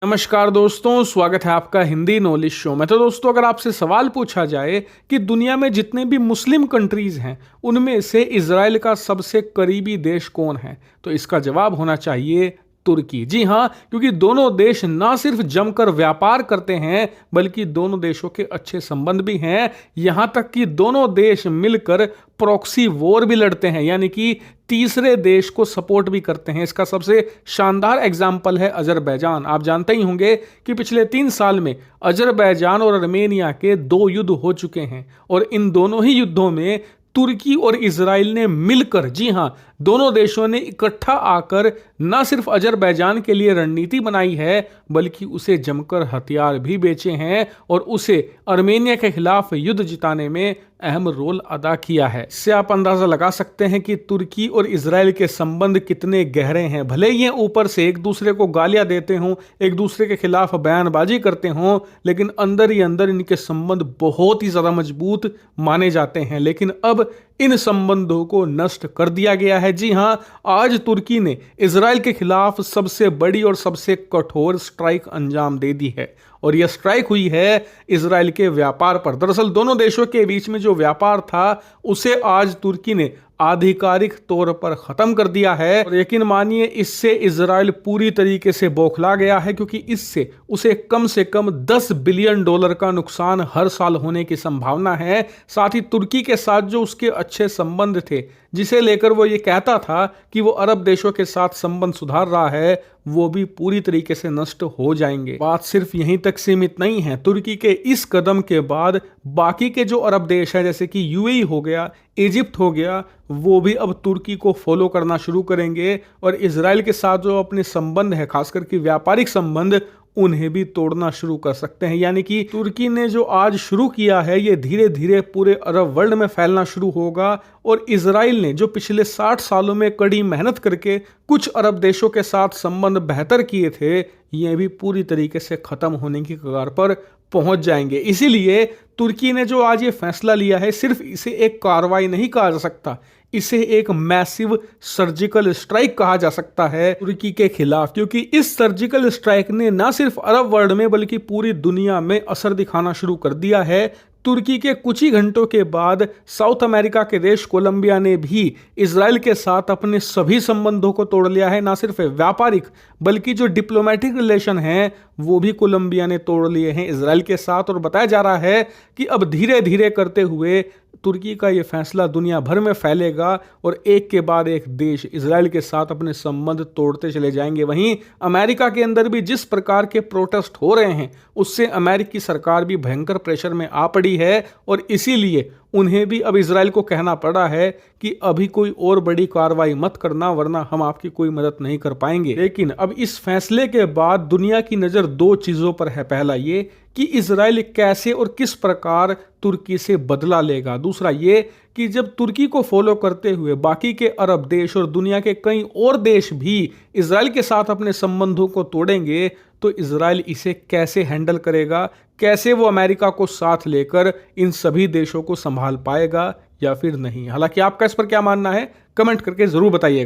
नमस्कार दोस्तों, स्वागत है आपका हिंदी नॉलेज शो में। तो दोस्तों, अगर आपसे सवाल पूछा जाए कि दुनिया में जितने भी मुस्लिम कंट्रीज हैं उनमें से इजराइल का सबसे करीबी देश कौन है, तो इसका जवाब होना चाहिए तुर्की। जी हाँ, क्योंकि दोनों देश ना सिर्फ जमकर व्यापार करते हैं बल्कि दोनों देशों के अच्छे संबंध भी हैं। यहां तक कि दोनों देश मिलकर प्रॉक्सी वॉर भी लड़ते हैं, यानी कि तीसरे देश को सपोर्ट भी करते हैं। इसका सबसे शानदार एग्जाम्पल है अजरबैजान। आप जानते ही होंगे कि पिछले 3 साल में अजरबैजान और आर्मेनिया के 2 युद्ध हो चुके हैं और इन दोनों ही युद्धों में तुर्की और इजराइल ने मिलकर, जी हां, दोनों देशों ने इकट्ठा आकर न सिर्फ अजरबैजान के लिए रणनीति बनाई है बल्कि उसे जमकर हथियार भी बेचे हैं और उसे आर्मेनिया के खिलाफ युद्ध जिताने में अहम रोल अदा किया है। इससे आप अंदाजा लगा सकते हैं कि तुर्की और इजराइल के संबंध कितने गहरे हैं। भले ही ये ऊपर से एक दूसरे को गालियां देते हों, एक दूसरे के खिलाफ बयानबाजी करते हों, लेकिन अंदर ही अंदर इनके संबंध बहुत ही ज्यादा मजबूत माने जाते हैं। लेकिन अब इन संबंधों को नष्ट कर दिया गया है। जी हां, आज तुर्की ने इजराइल के खिलाफ सबसे बड़ी और सबसे कठोर स्ट्राइक अंजाम दे दी है और यह स्ट्राइक हुई है इजराइल के व्यापार पर। दरअसल दोनों देशों के बीच में जो व्यापार था उसे आज तुर्की ने आधिकारिक तौर पर खत्म कर दिया है और यकीन मानिए इससे इजराइल पूरी तरीके से बौखला गया है, क्योंकि इससे उसे कम से कम $10 बिलियन का नुकसान हर साल होने की संभावना है। साथ ही तुर्की के साथ जो उसके अच्छे संबंध थे, जिसे लेकर वो ये कहता था कि वो अरब देशों के साथ संबंध सुधार रहा है, वो भी पूरी तरीके से नष्ट हो जाएंगे। बात सिर्फ यहीं तक सीमित नहीं है। तुर्की के इस कदम के बाद बाकी के जो अरब देश हैं, जैसे कि यूएई हो गया, इजिप्ट हो गया, वो भी अब तुर्की को फॉलो करना शुरू करेंगे और इजराइल के साथ जो अपने संबंध है, खासकर कि व्यापारिक संबंध, उन्हें भी तोड़ना शुरू कर सकते हैं। यानी कि तुर्की ने जो आज शुरू किया है ये धीरे धीरे पूरे अरब वर्ल्ड में फैलना शुरू होगा और इजराइल ने जो पिछले 60 सालों में कड़ी मेहनत करके कुछ अरब देशों के साथ संबंध बेहतर किए थे, ये भी पूरी तरीके से खत्म होने की कगार पर पहुंच जाएंगे। इसीलिए तुर्की ने जो आज ये फैसला लिया है, सिर्फ इसे एक कार्रवाई नहीं कहा जा सकता, इसे एक मैसिव सर्जिकल स्ट्राइक कहा जा सकता है तुर्की के खिलाफ, क्योंकि इस सर्जिकल स्ट्राइक ने न सिर्फ अरब वर्ल्ड में बल्कि पूरी दुनिया में असर दिखाना शुरू कर दिया है। तुर्की के कुछ ही घंटों के बाद साउथ अमेरिका के देश कोलंबिया ने भी इजराइल के साथ अपने सभी संबंधों को तोड़ लिया है। ना सिर्फ व्यापारिक बल्कि जो डिप्लोमेटिक रिलेशन हैं वो भी कोलंबिया ने तोड़ लिए हैं इजराइल के साथ। और बताया जा रहा है कि अब धीरे धीरे करते हुए तुर्की का ये फैसला दुनिया भर में फैलेगा और एक के बाद एक देश इजराइल के साथ अपने संबंध तोड़ते चले जाएंगे। वहीं अमेरिका के अंदर भी जिस प्रकार के प्रोटेस्ट हो रहे हैं उससे अमेरिकी सरकार भी भयंकर प्रेशर में आ पड़ी है और इसीलिए उन्हें भी अब इजराइल को कहना पड़ा है कि अभी कोई और बड़ी कार्रवाई मत करना, वरना हम आपकी कोई मदद नहीं कर पाएंगे। लेकिन अब इस फैसले के बाद दुनिया की नज़र 2 चीज़ों पर है। पहला ये कि इजराइल कैसे और किस प्रकार तुर्की से बदला लेगा। दूसरा ये कि जब तुर्की को फॉलो करते हुए बाकी के अरब देश और दुनिया के कई और देश भी इजराइल के साथ अपने संबंधों को तोड़ेंगे तो इजराइल इसे कैसे हैंडल करेगा, कैसे वो अमेरिका को साथ लेकर इन सभी देशों को संभाल पाएगा या फिर नहीं। हालांकि आपका इस पर क्या मानना है, कमेंट करके जरूर बताइएगा।